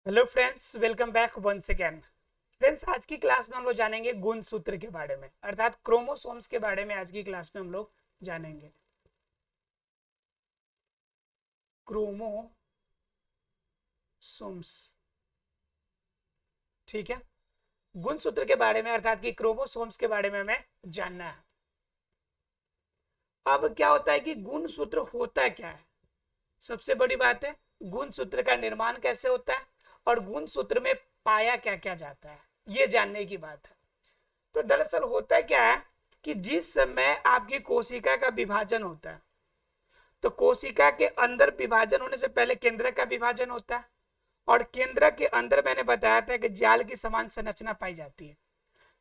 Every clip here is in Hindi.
Hello friends, welcome back once again. Friends, आज की क्लास में हम लोग जानेंगे गुणसूत्र के बारे में, अर्थात क्रोमोसोम्स के बारे में। आज की क्लास में हम लोग जानेंगे क्रोमोसोम्स। ठीक है, गुणसूत्र के बारे में अर्थात कि क्रोमोसोम्स के बारे में हमें जानना है। अब क्या होता है कि गुणसूत्र होता क्या है? सबसे बड़ी बात है, गुणसूत्र का निर्माण कैसे होता है और गुणसूत्र में पाया क्या क्या जाता है, ये जानने की बात है। तो दरअसल होता क्या है कि जिस समय आपकी कोशिका का विभाजन होता है, तो कोशिका के अंदर विभाजन होने से पहले केंद्र का विभाजन होता है। और केंद्र के अंदर मैंने बताया था कि जाल की समान संरचना पाई जाती है,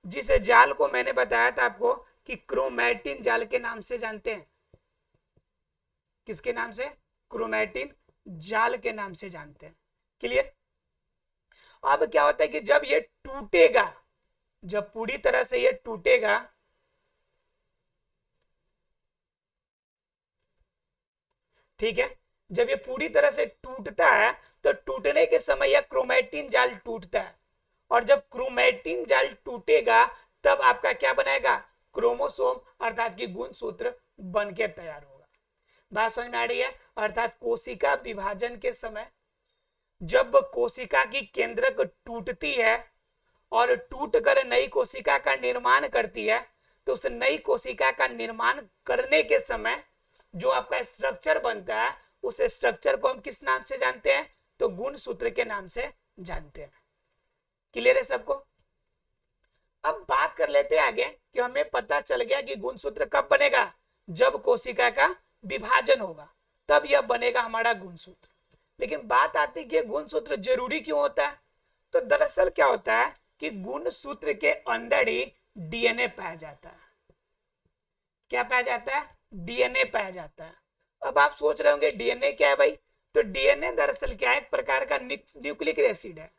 जिस जाल को मैंने बताया था आपको कि क्रोमैटिन जाल के नाम से जानते हैं। किसके नाम से? क्रोमैटिन जाल के नाम से जानते हैं। क्लियर? अब क्या होता है कि जब ये टूटेगा, जब पूरी तरह से ये टूटेगा, ठीक है, जब ये पूरी तरह से टूटता है तो टूटने के समय यह क्रोमैटिन जाल टूटता है। और जब क्रोमैटिन जाल टूटेगा तब आपका क्या बनाएगा? क्रोमोसोम अर्थात की गुणसूत्र बन के तैयार होगा। बात समझ में आ रही है? अर्थात कोशिका विभाजन के समय जब कोशिका की केंद्रक टूटती है और टूट कर नई कोशिका का निर्माण करती है, तो उस नई कोशिका का निर्माण करने के समय जो आपका स्ट्रक्चर बनता है, उस स्ट्रक्चर को हम किस नाम से जानते हैं? तो गुणसूत्र के नाम से जानते हैं। क्लियर है सबको? अब बात कर लेते हैं आगे कि हमें पता चल गया कि गुणसूत्र कब बनेगा? जब कोशिका का विभाजन होगा, तब यह बनेगा हमारा गुणसूत्र। लेकिन बात आती है कि गुणसूत्र जरूरी क्यों होता है? तो दरअसल क्या होता है कि गुणसूत्र के अंदर ही डीएनए पाया जाता है। क्या पाया जाता है? डीएनए पाया जाता है। अब आप सोच रहे होंगे डीएनए क्या है भाई? तो डीएनए दरअसल क्या है? एक प्रकार का न्यूक्लिक एसिड है,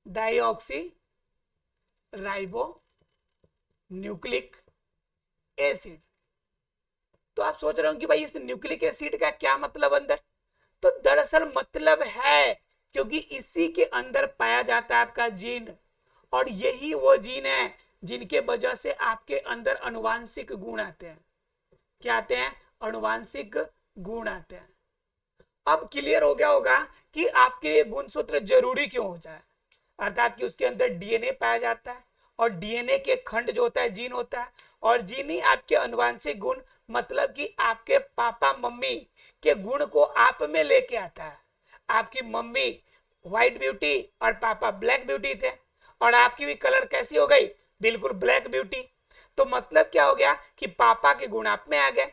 डाइऑक्सी राइबो न्यूक्लिक एसिड। तो आप सोच रहे हो कि भाई इस न्यूक्लिक एसिड का क्या मतलब अंदर? तो दरअसल मतलब है क्योंकि इसी के अंदर पाया जाता है आपका जीन, और यही वो जीन है जिनके वजह से आपके अंदर अनुवांशिक गुण आते हैं। क्या आते हैं? अनुवांशिक गुण आते हैं। अब क्लियर हो गया होगा कि आपके लिए गुणसूत्र जरूरी क्यों हो जाए, अर्थात कि उसके अंदर डीएनए पाया जाता है और डीएनए के खंड जो होता है जीन होता है, और जीन ही आपके अनुवांशिक गुण, मतलब कि आपके पापा मम्मी के गुण को आप में लेके आता है। आपकी मम्मी व्हाइट ब्यूटी और पापा ब्लैक ब्यूटी थे, और आपकी भी कलर कैसी हो गई? बिल्कुल ब्लैक ब्यूटी। तो मतलब क्या हो गया कि पापा के गुण आप में आ गए।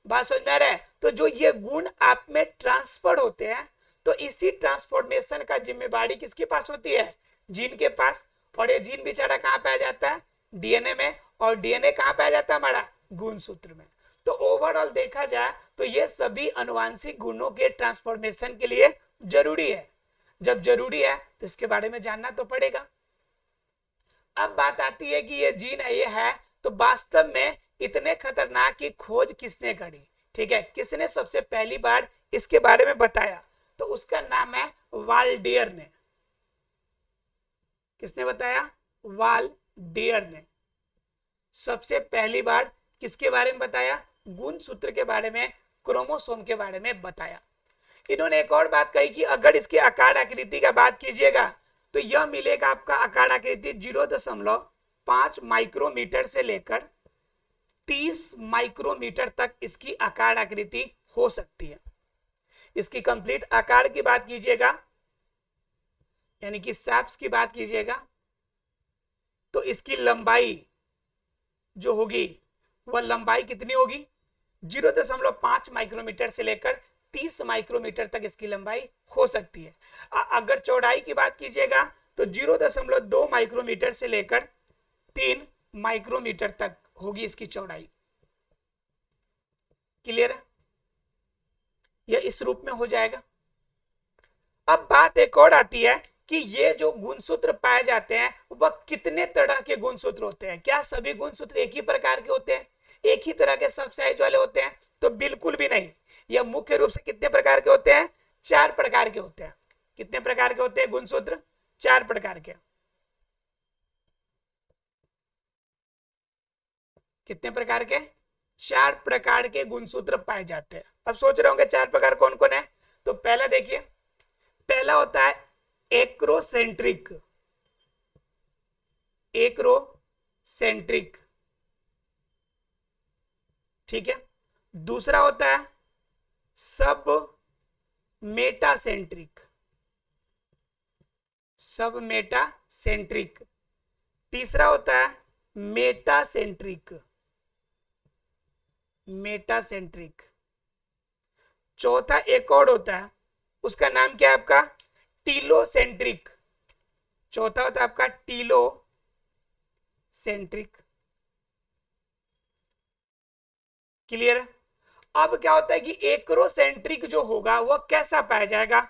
बात समझ में आ रहा है? तो जो ये गुण आप में ट्रांसफर होते हैं, तो इसी ट्रांसफॉर्मेशन का जिम्मेदारी किसके पास होती है? जीन के पास। और ये जीन बेचारा कहाँ पाया जाता है? डीएनए में। और डीएनए कहाँ पाया जाता है? हमारा गुणसूत्र में। तो ओवरऑल देखा जाए तो ये सभी अनुवांशिक गुणों के ट्रांसफॉर्मेशन के लिए जरूरी है। जब जरूरी है तो इसके बारे में जानना तो पड़ेगा। अब बात आती है कि ये जीन है, ये है, तो वास्तव में इतने खतरनाक की खोज किसने करी? ठीक है, किसने सबसे पहली बार इसके बारे में बताया? तो उसका नाम है वाल्डियर ने। किसने बताया? वाल्डियर ने सबसे पहली बार किसके बारे में बताया? गुणसूत्र के बारे में, क्रोमोसोम के बारे में बताया। इन्होंने एक और बात कही कि अगर इसके आकार आकृति का बात कीजिएगा तो यह मिलेगा आपका आकार आकृति 0.5 माइक्रोमीटर से लेकर 30 माइक्रोमीटर तक इसकी आकार आकृति हो सकती है। इसकी कंप्लीट आकार की बात कीजिएगा, यानी कि सैप्स की बात कीजिएगा, तो इसकी लंबाई जो होगी वह लंबाई कितनी होगी? 0.5 माइक्रोमीटर से लेकर 30 माइक्रोमीटर तक इसकी लंबाई हो सकती है। अगर चौड़ाई की बात कीजिएगा तो 0.2 माइक्रोमीटर से लेकर 3 माइक्रोमीटर तक होगी इसकी चौड़ाई। क्लियर है? यह इस रूप में हो जाएगा। अब बात एक और आती है कि ये जो गुणसूत्र पाए जाते हैं वह कितने तरह के गुणसूत्र होते हैं? क्या सभी गुणसूत्र एक ही प्रकार के होते हैं, एक ही तरह के सब साइज वाले होते हैं? तो बिल्कुल भी नहीं। यह मुख्य रूप से कितने प्रकार के होते हैं? 4 प्रकार के होते हैं। कितने प्रकार के होते हैं गुणसूत्र? 4 प्रकार के। कितने प्रकार के? 4 प्रकार के गुणसूत्र पाए जाते हैं। अब सोच रहे होंगे 4 प्रकार कौन कौन है? तो पहला देखिए, पहला होता है एक्रोसेंट्रिक। एक्रोसेंट्रिक, ठीक है। दूसरा होता है सब मेटासेंट्रिक। सब मेटासेंट्रिक। तीसरा होता है मेटासेंट्रिक। मेटासेंट्रिक। चौथा एक और होता है, उसका नाम क्या है आपका? टीलोसेंट्रिक। चौथा होता है आपका टीलोसेंट्रिक। क्लियर है? अब क्या होता है कि एक्रोसेंट्रिक जो होगा वह कैसा पाया जाएगा,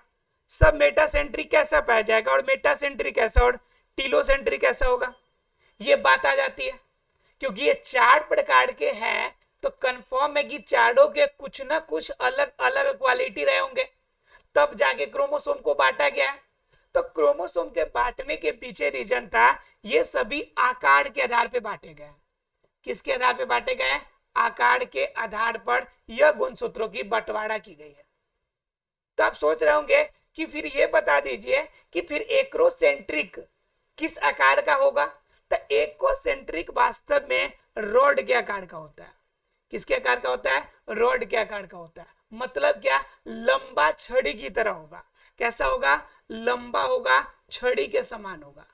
सब मेटासेंट्रिक कैसा पाया जाएगा, और मेटासेंट्रिक कैसा, और टीलोसेंट्रिक कैसा होगा, ये बात आ जाती है। क्योंकि ये 4 प्रकार के हैं तो कंफर्म है कि चारों के कुछ ना कुछ अलग अलग क्वालिटी रहे होंगे, तब जाके क्रोमोसोम को बांटा गया है। तो क्रोमोसोम के बांटने के पीछे रीजन था ये सभी आकार के आधार पर बांटे गए। किसके आधार पर बांटे गए? आकार के आधार पर यह गुणसूत्रों की बंटवारा की गई है। तो आप सोच रहे होंगे कि फिर ये बता दीजिए कि फिर एक्रोसेंट्रिक किस आकार का होगा? तो एक्रोसेंट्रिक वास्तव में रॉड के आकार का होता है। किसके आकार का होता है? रॉड के आकार का होता है। मतलब क्या? लंबा छड़ी की तरह होगा। कैसा होगा? लंबा होगा, छड़ी के समान होगा।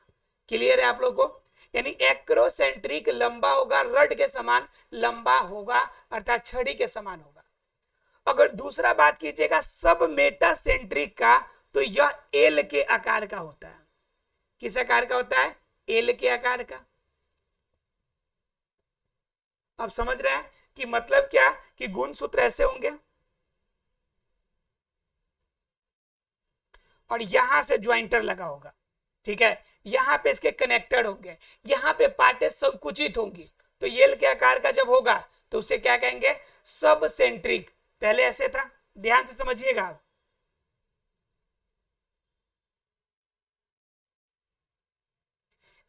क्लियर है आप लोग को? यानी एक्रोसेंट्रिक लंबा होगा, रड के समान लंबा होगा, अर्थात छड़ी के समान होगा। अगर दूसरा बात कीजिएगा सब मेटासेंट्रिक का, तो यह एल के आकार का होता है। किस आकार का होता है? एल के आकार का। अब समझ रहे हैं कि मतलब क्या कि गुणसूत्र ऐसे होंगे और यहां से ज्वाइंटर लगा होगा, ठीक है। यहां पे इसके कनेक्टेड होंगे, यहां पे पार्टें संकुचित होंगी। तो एल के आकार का जब होगा तो उसे क्या कहेंगे? सब सेंट्रिक। पहले ऐसे था, ध्यान से समझिएगा आप।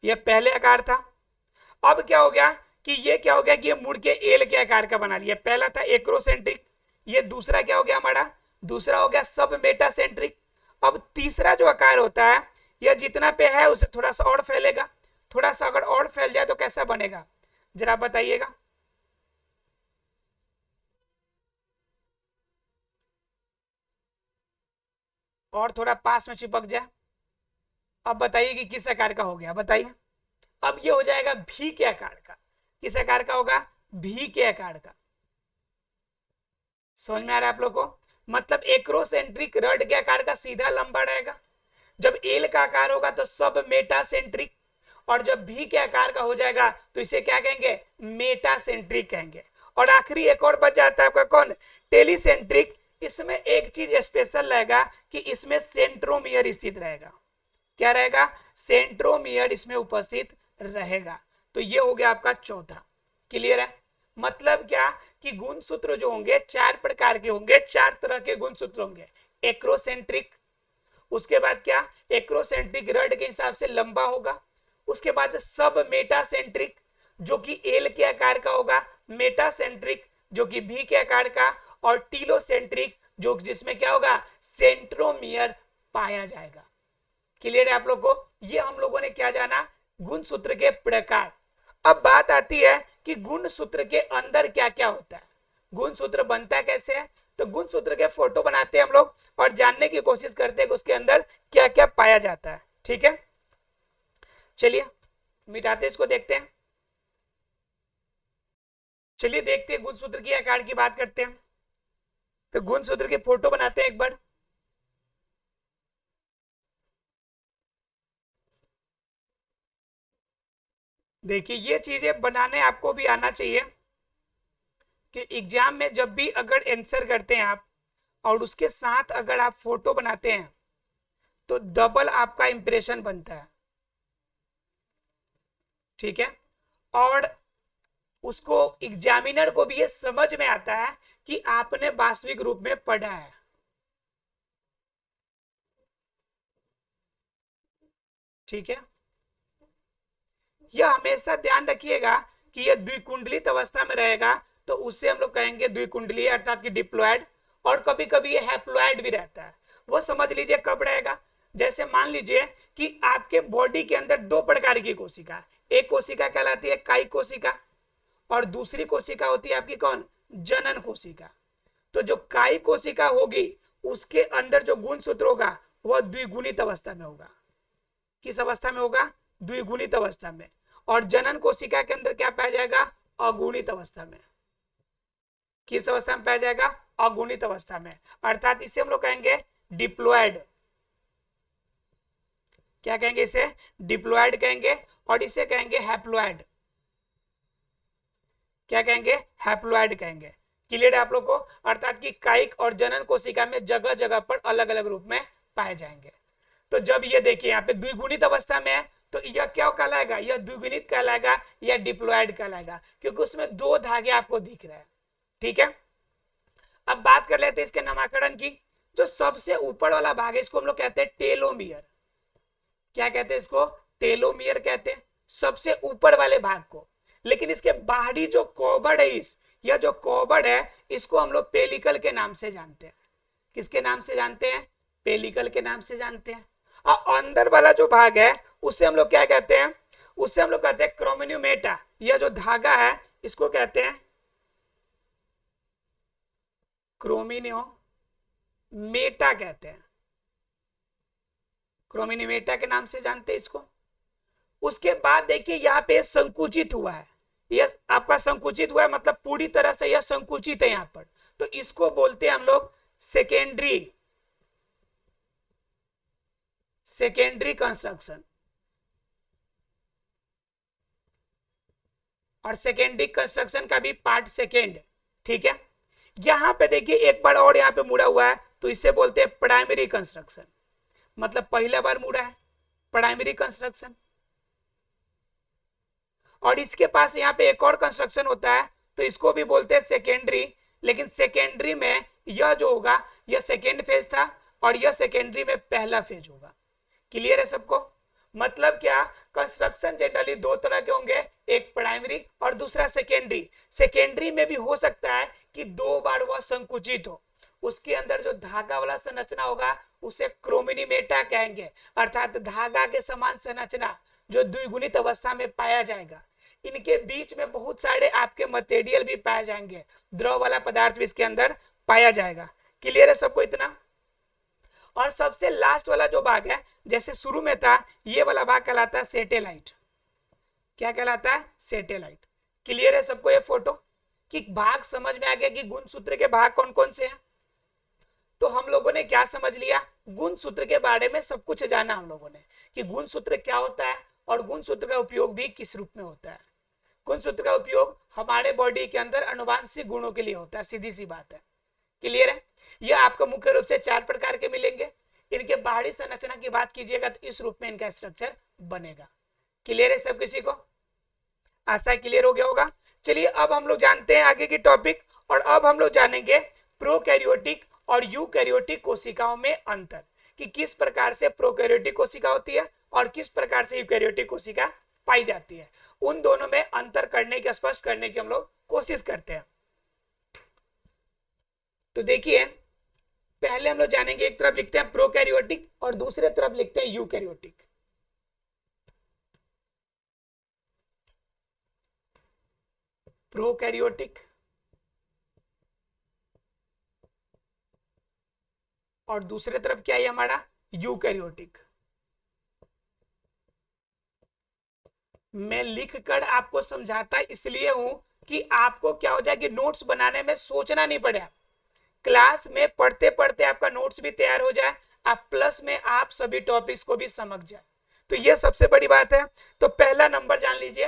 यह पहले आकार था। अब क्या हो गया कि ये क्या हो गया कि ये मुड़ के एल के आकार का बना लिया। पहला था एक्रोसेंट्रिक, ये दूसरा क्या हो गया हमारा? दूसरा हो गया सब मेटासेंट्रिक। अब तीसरा जो आकार होता है यह जितना पे है उसे थोड़ा सा और फैलेगा। थोड़ा सा अगर और फैल जाए तो कैसा बनेगा, जरा बताइएगा। और थोड़ा पास में चिपक जाए। अब बताइए कि किस आकार का हो गया, बताइए। अब ये हो जाएगा भी के आकार का। किस आकार का होगा? भी के आकार का। समझ में आ रहा है आप लोग को? मतलब एक्रोसेंट्रिक रड के आकार का सीधा लंबा रहेगा। जब एल का आकार होगा तो सब मेटासेंट्रिक, और जब भी के आकार का हो जाएगा तो इसे क्या कहेंगे? मेटासेंट्रिक कहेंगे। और आखिरी एक और बच जाता है आपका, कौन? टेलीसेंट्रिक। इसमें एक चीज स्पेशल रहेगा कि इसमें सेंट्रोमियर स्थित रहेगा। क्या रहेगा? सेंट्रोमियर इसमें उपस्थित रहेगा। तो ये हो गया आपका चौथा। क्लियर है? मतलब क्या कि गुणसूत्र जो होंगे 4 प्रकार के होंगे, 4 तरह के गुणसूत्र होंगे। एक्रोसेंट्रिक, उसके बाद क्या? एक्रोसेंट्रिक रड के हिसाब से लंबा होगा। उसके बाद सब मेटासेंट्रिक जो कि एल के आकार का होगा, मेटासेंट्रिक जो कि भी के आकार का, और टीलोसेंट्रिक जो जिसमें क्या होगा? सेंट्रोमियर पाया जाएगा। क्लियर है आप लोग को? ये हम लोगों ने क्या जाना? गुणसूत्र के प्रकार। अब बात आती है कि गुणसूत्र के अंदर क्या क्या होता है, गुणसूत्र बनता कैसे है। तो गुणसूत्र के फोटो बनाते हैं हम लोग और जानने की कोशिश करते हैं कि उसके अंदर क्या क्या पाया जाता है। ठीक है, चलिए मिटाते इसको, देखते हैं। चलिए देखते हैं, गुणसूत्र की आकार की बात करते हैं। तो गुणसूत्र के फोटो बनाते हैं एक बार। देखिए ये चीजें बनाने आपको भी आना चाहिए कि एग्जाम में जब भी अगर आंसर करते हैं आप और उसके साथ अगर आप फोटो बनाते हैं तो डबल आपका इंप्रेशन बनता है। ठीक है, और उसको एग्जामिनर को भी ये समझ में आता है कि आपने वास्तविक रूप में पढ़ा है। ठीक है, यह हमेशा ध्यान रखिएगा कि यह द्विकुंडलित अवस्था में रहेगा, तो उससे हम लोग कहेंगे द्विकुंडलीय अर्थात कि डिप्लॉयड। और कभी कभी ये हैप्लॉयड भी रहता है, वो समझ लीजिए कब रहेगा। जैसे मान लीजिए कि आपके बॉडी के अंदर दो प्रकार की कोशिका, एक कोशिका कहलाती है कायिक कोशिका और दूसरी कोशिका होती है आपकी कौन, जनन कोशिका। तो जो कायिक कोशिका होगी उसके अंदर जो गुणसूत्र होगा वह द्विगुणित अवस्था में होगा। किस अवस्था में होगा, द्विगुणित अवस्था में। और जनन कोशिका के अंदर क्या पाया जाएगा, अगुणित अवस्था में। किस अवस्था में पाया जाएगा, अगुणित अवस्था में। अर्थात इसे हम लोग कहेंगे डिप्लॉयड। क्या कहेंगे इसे, डिप्लॉयड कहेंगे। और इसे कहेंगे हैप्लॉयड। क्या कहेंगे, हैप्लॉयड कहेंगे। क्लियर है आप लोग को। अर्थात कि कायिक और जनन कोशिका में जगह जगह पर अलग अलग रूप में पाए जाएंगे। तो जब ये देखिए यहाँ पे द्विगुणित अवस्था में है तो यह क्या कहलाएगा, यह द्विगुणित कहलाएगा या डिप्लॉयड कहलाएगा, क्योंकि उसमें दो धागे आपको दिख रहे हैं। ठीक है, अब बात कर लेते हैं इसके नामकरण की। जो सबसे ऊपर वाला भाग है इसको हम लोग कहते हैं टेलोमियर। क्या कहते हैं इसको, टेलोमियर कहते हैं, सबसे ऊपर वाले भाग को। लेकिन इसके बाहरी जो कॉबर्ड है, यह जो कॉबर्ड है इसको हम लोग पेलिकल के नाम से जानते हैं। किसके नाम से जानते हैं, पेलिकल के नाम से जानते हैं। और अंदर वाला जो भाग है उसे हम लोग क्या कहते हैं, उसे हम लोग कहते हैं क्रोमिन्यूमेटा। यह जो धागा है इसको कहते हैं क्रोमिन्योमेटा कहते हैं, क्रोमिन्योमेटा के नाम से जानते हैं इसको। उसके बाद देखिए यहाँ पे संकुचित हुआ है, यह आपका संकुचित हुआ है, मतलब पूरी तरह से यह संकुचित है यहाँ पर। तो इसको बोलते हैं हम लोग सेकेंडरी कंस्ट्रक्शन। और सेकेंडरी कंस्ट्रक्शन का भी पार्ट सेकेंड। ठीक है, यहां पे देखिए एक बार और यहाँ पे मुड़ा हुआ है तो इसे बोलते हैं प्राइमरी कंस्ट्रक्शन, मतलब पहला बार मुड़ा है, प्राइमरी कंस्ट्रक्शन। और इसके पास यहाँ पे एक और कंस्ट्रक्शन होता है तो इसको भी बोलते हैं सेकेंडरी। लेकिन सेकेंडरी में यह जो होगा यह सेकेंड फेज था और यह सेकेंडरी में पहला फेज होगा। क्लियर है सबको। मतलब क्या, कंस्ट्रक्शन जनरली दो तरह के होंगे, एक प्राइमरी और दूसरा सेकेंडरी। सेकेंडरी में भी हो सकता है कि दो बार वह संकुचित हो, उसके अंदर जो धागा वाला संरचना होगा उसे क्रोमिनीमेटा कहेंगे, अर्थात धागा के समान संरचना जो द्विगुणित अवस्था में पाया जाएगा। इनके बीच में बहुत सारे आपके मटेरियल भी पाए जाएंगे, द्रव वाला पदार्थ भी इसके अंदर पाया जाएगा। क्लियर है सबको इतना। और सबसे लास्ट वाला जो भाग है, जैसे शुरू में था, ये वाला भाग कहलाता है सेटेलाइट। क्या कहलाता है, सेटेलाइट। क्लियर है सबको ये फोटो कि भाग समझ में आ गया कि गुणसूत्र के भाग कौन कौन से हैं। तो हम लोगों ने क्या समझ लिया, गुणसूत्र के बारे में सब कुछ जाना हम लोगों ने कि गुणसूत्र क्या होता है और गुणसूत्र का उपयोग भी किस रूप में होता है। गुणसूत्र का उपयोग हमारे बॉडी के अंदर अनुवांशिक गुणों के लिए होता है, सीधी सी बात है। क्लियर है। यह आपको मुख्य रूप से चार प्रकार के मिलेंगे। इनके बाहरी संरचना की बात कीजिएगा तो इस रूप में इनका स्ट्रक्चर बनेगा। क्लियर है सब किसी को, आशा क्लियर हो गया होगा। चलिए अब हम लोग जानते हैं आगे की टॉपिक, और अब हम लोग जानेंगे प्रोकैरियोटिक और यूकैरियोटिक कोशिकाओं में अंतर, कि किस प्रकार से प्रोकैरियोटिक कोशिका होती है और किस प्रकार से यूकैरियोटिक कोशिका पाई जाती है। उन दोनों में अंतर करने की, स्पष्ट करने की हम लोग कोशिश करते हैं। तो देखिए पहले हम लोग जानेंगे, एक तरफ लिखते हैं प्रोकैरियोटिक और दूसरे तरफ लिखते हैं यूकैरियोटिक। प्रोकैरियोटिक और दूसरे तरफ क्या है हमारा, यूकैरियोटिक। मैं लिखकर आपको समझाता इसलिए हूं कि आपको क्या हो जाए कि नोट्स बनाने में सोचना नहीं पड़े, क्लास में पढ़ते पढ़ते आपका नोट्स भी तैयार हो जाए, आप प्लस में आप सभी टॉपिक्स को भी समझ जाए। तो ये सबसे बड़ी बात है। तो पहला नंबर जान लीजिए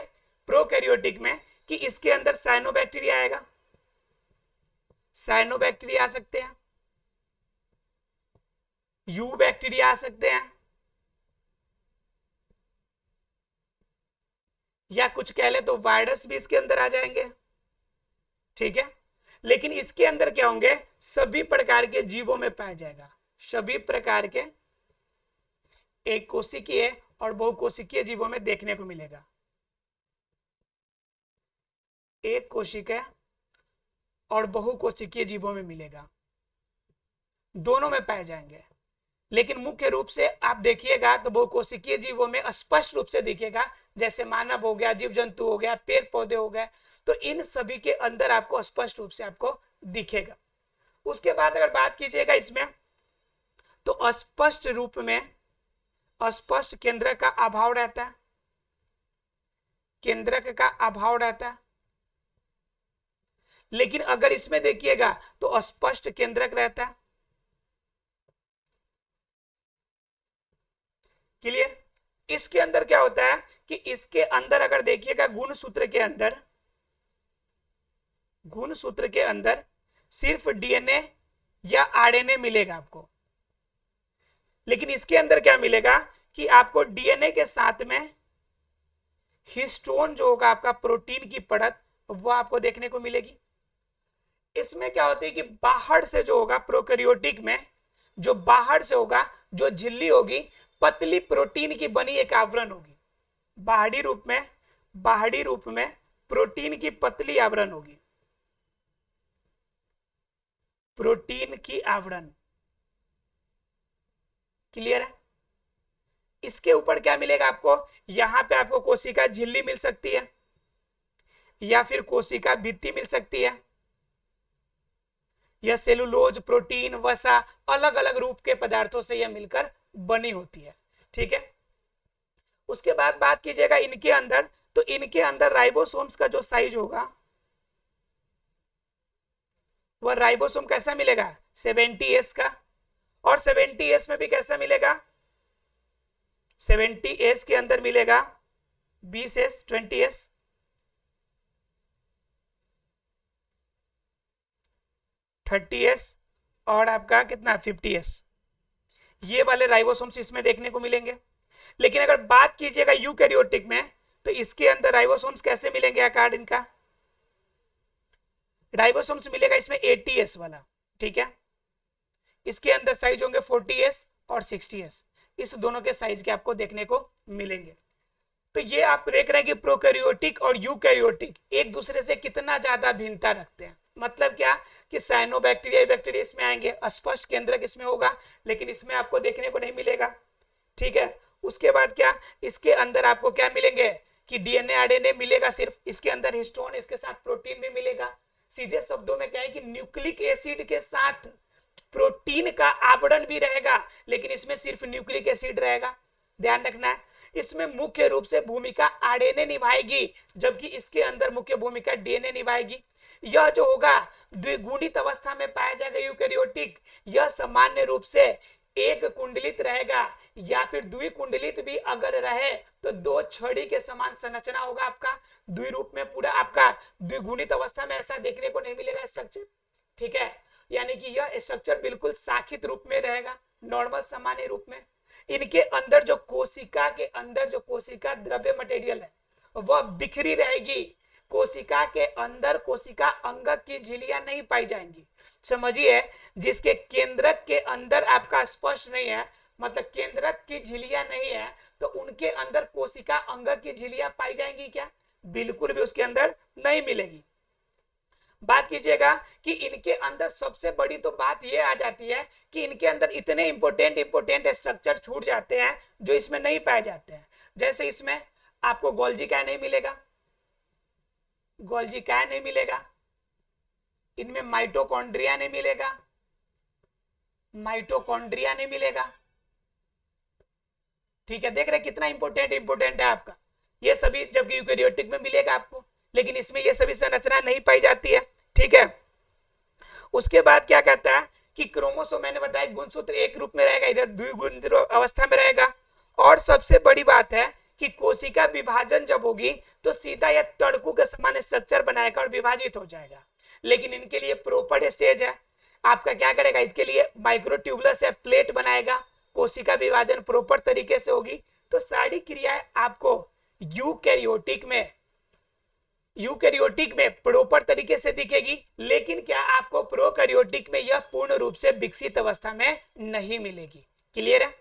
प्रोकैरियोटिक में कि इसके अंदर साइनोबैक्टीरिया आएगा, साइनोबैक्टीरिया आ सकते हैं, यू बैक्टीरिया आ सकते हैं, या कुछ कह ले तो वायरस भी इसके अंदर आ जाएंगे। ठीक है, लेकिन इसके अंदर क्या होंगे, सभी प्रकार के जीवों में पाया जाएगा, सभी प्रकार के एक कोशिकीय और बहुकोशिकीय जीवों में देखने को मिलेगा। एक कोशिका और बहुकोशिकीय जीवों में मिलेगा, दोनों में पाए जाएंगे। लेकिन मुख्य रूप से आप देखिएगा तो बहुकोशिकीय जीवों में स्पष्ट रूप से दिखेगा, जैसे मानव हो गया, जीव जंतु हो गया, पेड़ पौधे हो गए, तो इन सभी के अंदर आपको स्पष्ट रूप से आपको दिखेगा। उसके बाद अगर बात कीजिएगा इसमें, तो स्पष्ट रूप में स्पष्ट केंद्रक का अभाव रहता है, केंद्रक का अभाव रहता है। लेकिन अगर इसमें देखिएगा तो स्पष्ट केंद्रक रहता है। क्लियर? इसके अंदर क्या होता है कि इसके अंदर अगर देखिएगा गुणसूत्र के अंदर सिर्फ डीएनए या आरएनए मिलेगा आपको। लेकिन इसके अंदर क्या मिलेगा कि आपको डीएनए के साथ में हिस्टोन जो होगा आपका प्रोटीन की परत, वो आपको देखने को मिलेगी। इसमें क्या होता है कि बाहर से जो होगा प्रोकैरियोटिक में, जो बाहर से होगा, जो झिल्ली होगी, पतली प्रोटीन की बनी एक आवरण होगी। बाहरी रूप में प्रोटीन की पतली आवरण होगी, प्रोटीन की आवरण। क्लियर है? इसके ऊपर क्या मिलेगा आपको, यहां पे आपको कोशिका झिल्ली मिल सकती है या फिर कोशिका भित्ति मिल सकती है, यह सेलुलोज, प्रोटीन, वसा, अलग अलग रूप के पदार्थों से यह मिलकर बनी होती है। ठीक है? उसके बाद बात कीजिएगा इनके अंदर, तो इनके अंदर राइबोसोम्स का जो साइज होगा, वह राइबोसोम कैसा मिलेगा, 70S का। और 70S में भी कैसा मिलेगा, 70S के अंदर मिलेगा 20S, 20S, 30S और आपका कितना 50S, ये वाले राइबोसोम्स इसमें देखने को मिलेंगे। लेकिन अगर बात कीजिएगा यूकैरियोटिक में, तो इसके अंदर राइबोसोम्स कैसे मिलेंगे आकार इनका, राइबोसोम्स मिलेगा इसमें 80S वाला। ठीक है? इसके अंदर साइज होंगे 40S और 60S, इस दोनों के साइज के आपको देखने को मिलेंगे। तो ये आप देख रहे हैं कि प्रोकैरियोटिक और यूकैरियोटिक एक दूसरे से कितना ज्यादा भिन्नता रखते हैं। मतलब क्या कि साइनोबैक्टीरिया बैक्टीरिया इसमें आएंगे, स्पष्ट केंद्रक इसमें होगा, लेकिन इसमें आपको देखने को नहीं मिलेगा। ठीक है? उसके बाद क्या, इसके अंदर आपको क्या मिलेंगे कि डीएनए आरएनए मिलेगा सिर्फ, इसके अंदर हिस्टोन, इसके साथ प्रोटीन भी मिलेगा। सीधे शब्दों में क्या है कि न्यूक्लिक एसिड के साथ प्रोटीन का आवरण भी रहेगा, लेकिन इसमें सिर्फ न्यूक्लिक एसिड रहेगा। ध्यान रखना है, इसमें मुख्य रूप से भूमिका आरएनए निभाएगी, जबकि इसके अंदर मुख्य भूमिका डीएनए निभाएगी। यह जो होगा द्विगुणित अवस्था में पाया जाएगा यूकैरियोटिक, यह सामान्य रूप से एक कुंडलित रहेगा, या फिर द्विकुंडलित भी अगर रहे तो दो छड़ी के समान संरचना होगा आपका, द्विरूप में पूरा आपका द्विगुणित अवस्था में ऐसा देखने को नहीं मिलेगा स्ट्रक्चर। ठीक है? यानी कि यह स्ट्रक्चर बिल्कुल साखित रूप में रहेगा, नॉर्मल सामान्य रूप में। इनके अंदर जो कोशिका के अंदर जो कोशिका द्रव्य मटेरियल है वह बिखरी रहेगी। कोशिका के अंदर कोशिका अंगक की झिल्लियां नहीं पाई जाएंगी। समझिए, जिसके केंद्रक के अंदर आपका स्पष्ट नहीं है, मतलब केंद्रक की झिल्लियां नहीं है, तो उनके अंदर कोशिका अंगक की झिल्लियां पाई जाएंगी क्या? बिल्कुल भी उसके अंदर नहीं मिलेगी। बात कीजिएगा कि इनके अंदर सबसे बड़ी तो बात यह आ जाती है कि इनके अंदर इतने इंपोर्टेंट स्ट्रक्चर छूट जाते हैं जो इसमें नहीं पाए जाते हैं। जैसे इसमें आपको गोल्जी काय नहीं मिलेगा, गोल्जी काय नहीं मिलेगा, इनमें माइटोकॉन्ड्रिया नहीं मिलेगा, माइटोकॉन्ड्रिया नहीं मिलेगा। ठीक है? देख रहे कितना इंपोर्टेंट है आपका, ये सभी जबकि यूकैरियोटिक में मिलेगा आपको, लेकिन इसमें ये सभी संरचना नहीं पाई जाती है। ठीक है? उसके बाद क्या कहता है कि क्रोमोसोम, मैंने बताया गुणसूत्र एक रूप में रहेगा, इधर द्विगुणित अवस्था में रहेगा। और सबसे बड़ी बात है कि कोशिका विभाजन जब होगी तो सीधा यह तड़कू के समान स्ट्रक्चर बनाएगा और विभाजित हो जाएगा। लेकिन इनके लिए प्रोपर स्टेज है, आपका क्या करेगा, इसके लिए माइक्रोट्यूबुलर से प्लेट बनाएगा, कोशिका विभाजन प्रोपर तरीके से होगी। तो सारी क्रियाएं आपको यूकैरियोटिक में प्रॉपर तरीके से दिखेगी, लेकिन क्या आपको प्रोकैरियोटिक में यह पूर्ण रूप से विकसित अवस्था में नहीं मिलेगी। क्लियर है?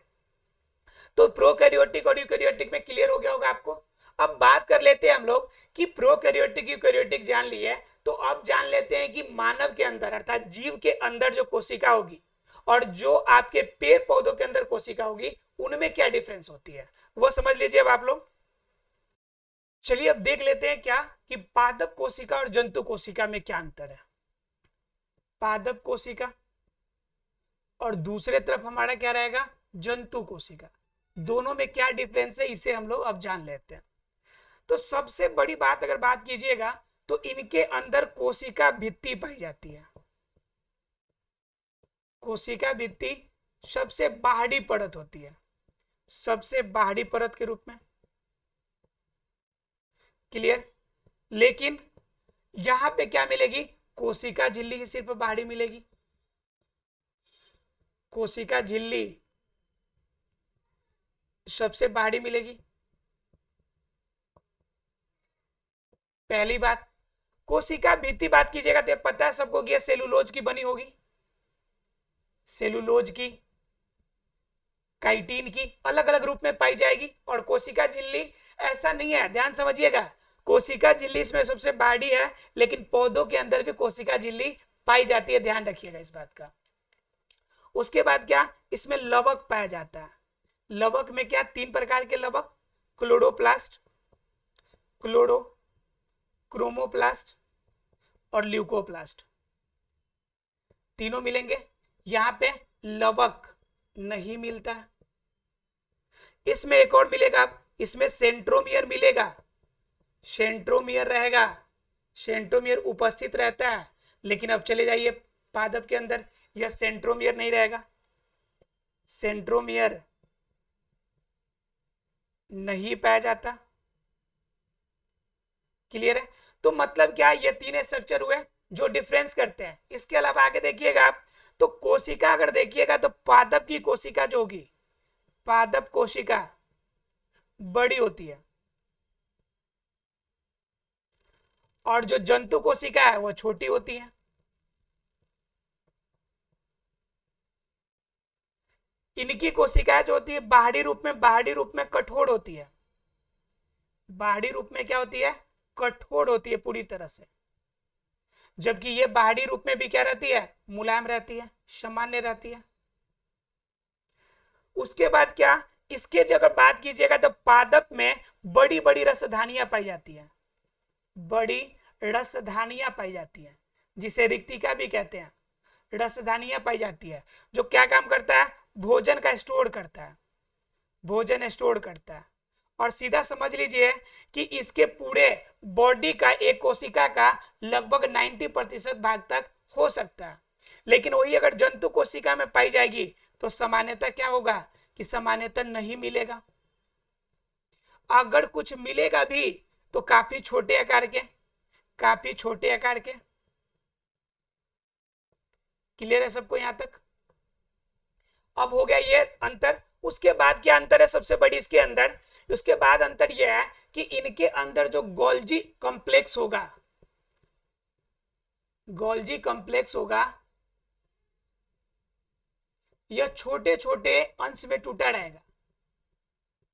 तो प्रोकैरियोटिक और यूकैरियोटिक में क्लियर हो गया होगा आपको। अब बात कर लेते हैं हम लोग कि प्रोकैरियोटिक यूकैरियोटिक जान लिया है, तो अब जान लेते हैं कि मानव के अंदर अर्थात जीव के अंदर जो कोशिका होगी और जो आपके पेड़ पौधों के अंदर कोशिका होगी उनमें क्या डिफरेंस होती है वो समझ लीजिए अब आप लोग। चलिए अब देख लेते हैं क्या कि पादप कोशिका और जंतु कोशिका में क्या अंतर है। पादप कोशिका और दूसरे तरफ हमारा क्या रहेगा, जंतु कोशिका, दोनों में क्या डिफरेंस है इसे हम लोग अब जान लेते हैं। तो सबसे बड़ी बात अगर बात कीजिएगा तो इनके अंदर कोशिका भित्ति पाई जाती है। कोशिका भित्ति सबसे बाहरी परत होती है, सबसे बाहरी परत के रूप में, क्लियर। लेकिन यहां पे क्या मिलेगी, कोशिका झिल्ली ही सिर्फ बाहरी मिलेगी। कोशिका झिल्ली सबसे बाहरी मिलेगी, पहली बात। कोशिका भित्ति बात कीजिएगा तो पता है सबको कि सेलुलोज की बनी होगी, सेलुलोज की, काइटिन की, अलग अलग रूप में पाई जाएगी। और कोशिका झिल्ली ऐसा नहीं है, ध्यान समझिएगा, कोशिका झिल्ली इसमें सबसे बाहरी है लेकिन पौधों के अंदर भी कोशिका झिल्ली पाई जाती है, ध्यान रखिएगा इस बात का। उसके बाद क्या, इसमें लवक पाया जाता है। लवक में क्या, तीन प्रकार के लवक, क्लोरोप्लास्ट, क्लोरो, क्रोमोप्लास्ट और ल्यूकोप्लास्ट, तीनों मिलेंगे। यहां पे लवक नहीं मिलता है। इसमें एक और मिलेगा, इसमें सेंट्रोमियर मिलेगा, सेंट्रोमियर रहेगा, सेंट्रोमियर उपस्थित रहता है। लेकिन अब चले जाइए पादप के अंदर, यह सेंट्रोमियर नहीं रहेगा, सेंट्रोमियर नहीं पाया जाता, क्लियर है। तो मतलब क्या, ये तीन स्ट्रक्चर हुए जो डिफरेंस करते हैं। इसके अलावा आगे देखिएगा आप, तो कोशिका अगर देखिएगा तो पादप की कोशिका जो होगी, पादप कोशिका बड़ी होती है और जो जंतु कोशिका है वो छोटी होती है। इनकी कोशिकाएं जो होती है बाहरी रूप में कठोर होती है, बाहरी रूप में क्या होती है, कठोर होती है पूरी तरह से, जबकि ये बाहरी रूप में भी क्या रहती है, मुलायम रहती है, सामान्य रहती है। उसके बाद क्या, इसके अगर बात कीजिएगा तो पादप में बड़ी बड़ी रसधानियां पाई जाती है, बड़ी रसधानियां पाई जाती है, जिसे रिक्तिका भी कहते हैं। रसधानियां पाई जाती है जो क्या काम करता है, भोजन का स्टोर करता है, भोजन स्टोर करता है। और सीधा समझ लीजिए कि इसके पूरे बॉडी का, एक कोशिका का लगभग 90% भाग तक हो सकता है। लेकिन वही अगर जंतु कोशिका में पाई जाएगी तो सामान्यतः क्या होगा कि सामान्यतः नहीं मिलेगा। अगर कुछ मिलेगा भी तो काफी छोटे आकार के, काफी छोटे आकार के, क्लियर है सबको यहां तक। अब हो गया ये अंतर। उसके बाद क्या अंतर है सबसे बड़ी इसके अंदर, उसके बाद अंतर यह है कि इनके अंदर जो गोल्जी कॉम्प्लेक्स होगा, गोल्जी कॉम्प्लेक्स होगा, यह छोटे छोटे अंश में टूटा रहेगा,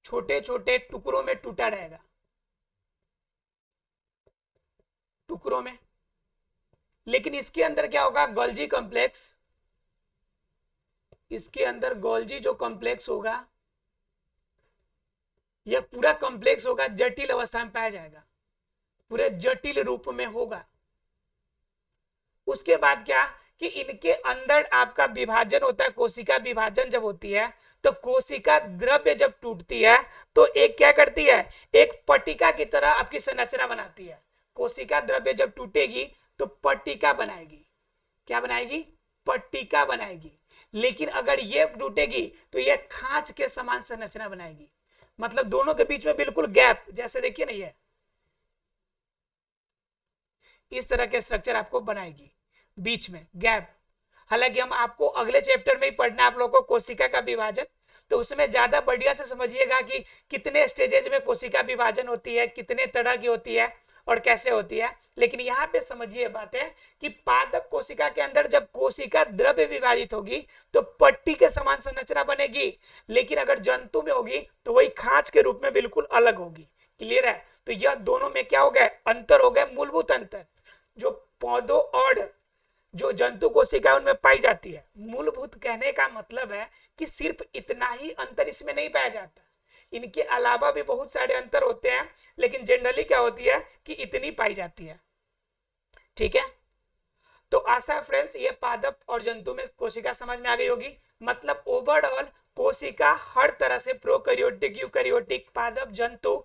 छोटे छोटे टुकड़ों में टूटा रहेगा, टुकड़ों में। लेकिन इसके अंदर क्या होगा, गोल्जी कॉम्प्लेक्स, इसके अंदर गोल्जी जो कॉम्प्लेक्स होगा यह पूरा कॉम्प्लेक्स होगा, जटिल अवस्था में पाया जाएगा, पूरे जटिल रूप में होगा। उसके बाद क्या कि इनके अंदर आपका विभाजन होता है, कोशिका विभाजन जब होती है तो कोशिका द्रव्य जब टूटती है तो एक क्या करती है, एक पट्टिका की तरह आपकी संरचना बनाती है। कोशिका द्रव्य जब टूटेगी तो पट्टिका बनाएगी, क्या बनाएगी, पट्टिका बनाएगी। लेकिन अगर ये टूटेगी तो ये खांच के समान संरचना बनाएगी, मतलब दोनों के बीच में बिल्कुल गैप, जैसे देखिए ना ये इस तरह के स्ट्रक्चर आपको बनाएगी, बीच में गैप। हालांकि हम आपको अगले चैप्टर में ही पढ़ना आप लोगों को कोशिका का विभाजन, तो उसमें ज्यादा बढ़िया से समझिएगा कि कितने स्टेजेज में कोशिका विभाजन होती है, कितने तरह की होती है, और कैसे होती है। लेकिन यहाँ पे समझिए बात है कि पादप कोशिका के अंदर जब कोशिका द्रव्य विभाजित होगी तो पट्टी के समान संरचना बनेगी, लेकिन अगर जंतु में होगी तो वही खांच के रूप में बिल्कुल अलग होगी। क्लियर है? तो यह दोनों में क्या हो गया, अंतर हो गया, मूलभूत अंतर जो पौधों और जो जंतु कोशिका उनमें पाई जाती है। मूलभूत कहने का मतलब है कि सिर्फ इतना ही अंतर इसमें नहीं पाया जाता, इनके अलावा भी बहुत सारे अंतर होते हैं, लेकिन जनरली क्या होती है कि इतनी पाई जाती है। ठीक है, तो आशा फ्रेंड्स ये पादप और जंतु में कोशिका समझ में आ गई होगी। मतलब ओवरऑल कोशिका हर तरह से प्रोकैरियोटिक, यूकैरियोटिक, पादप, जंतु,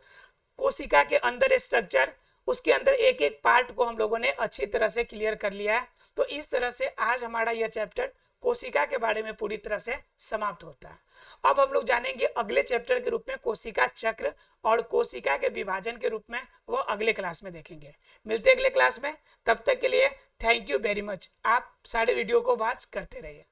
कोशिका के अंदर स्ट्रक्चर, उसके अंदर एक एक पार्ट को हम लोगों ने अच्छी तरह से क्लियर कर लिया है। तो इस तरह से आज हमारा यह चैप्टर कोशिका के बारे में पूरी तरह से समाप्त होता है। अब हम लोग जानेंगे अगले चैप्टर के रूप में कोशिका चक्र और कोशिका के विभाजन के रूप में, वो अगले क्लास में देखेंगे। मिलते हैं अगले क्लास में, तब तक के लिए थैंक यू वेरी मच। आप सारे वीडियो को वॉच करते रहिए।